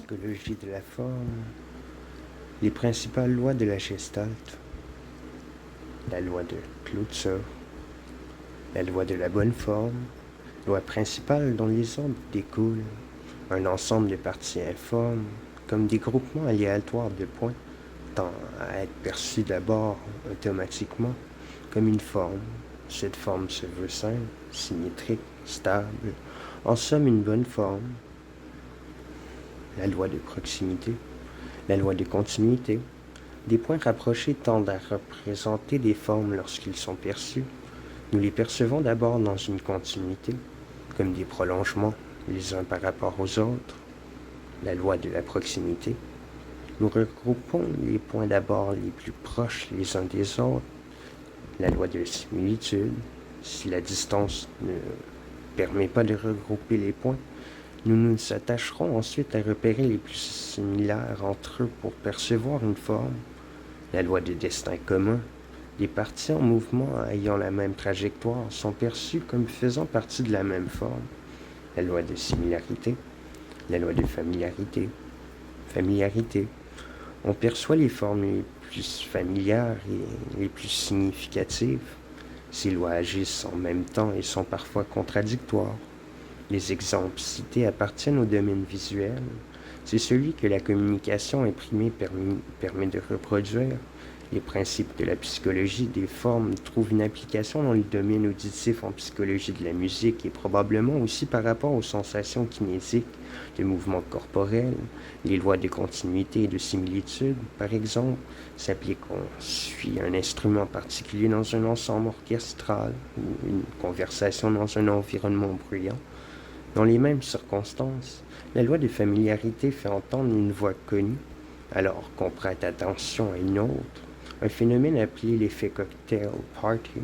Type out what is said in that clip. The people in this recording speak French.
psychologie de la forme, les principales lois de la Gestalt, la loi de Cloutzer, la loi de la bonne forme, loi principale dont les ordres découlent, un ensemble de parties informes, comme des groupements aléatoires de points, tend à être perçus d'abord automatiquement comme une forme. Cette forme se veut simple, symétrique, stable, en somme une bonne forme. La loi de proximité, la loi de continuité. Des points rapprochés tendent à représenter des formes lorsqu'ils sont perçus. Nous les percevons d'abord dans une continuité, comme des prolongements les uns par rapport aux autres. La loi de la proximité. Nous regroupons les points d'abord les plus proches les uns des autres. La loi de similitude. Si la distance ne permet pas de regrouper les points, nous nous attacherons ensuite à repérer les plus similaires entre eux pour percevoir une forme. La loi de destin commun. Les parties en mouvement ayant la même trajectoire sont perçues comme faisant partie de la même forme. La loi de similarité. La loi de familiarité. Familiarité. On perçoit les formes les plus familières et les plus significatives. Ces lois agissent en même temps et sont parfois contradictoires. Les exemples cités appartiennent au domaine visuel. C'est celui que la communication imprimée permet de reproduire. Les principes de la psychologie des formes trouvent une application dans le domaine auditif en psychologie de la musique et probablement aussi par rapport aux sensations kinésiques, de mouvements corporels. Les lois de continuité et de similitude, par exemple, s'appliquent quand on suit un instrument particulier dans un ensemble orchestral ou une conversation dans un environnement bruyant. Dans les mêmes circonstances, la loi de familiarité fait entendre une voix connue, alors qu'on prête attention à une autre, un phénomène appelé l'effet cocktail party.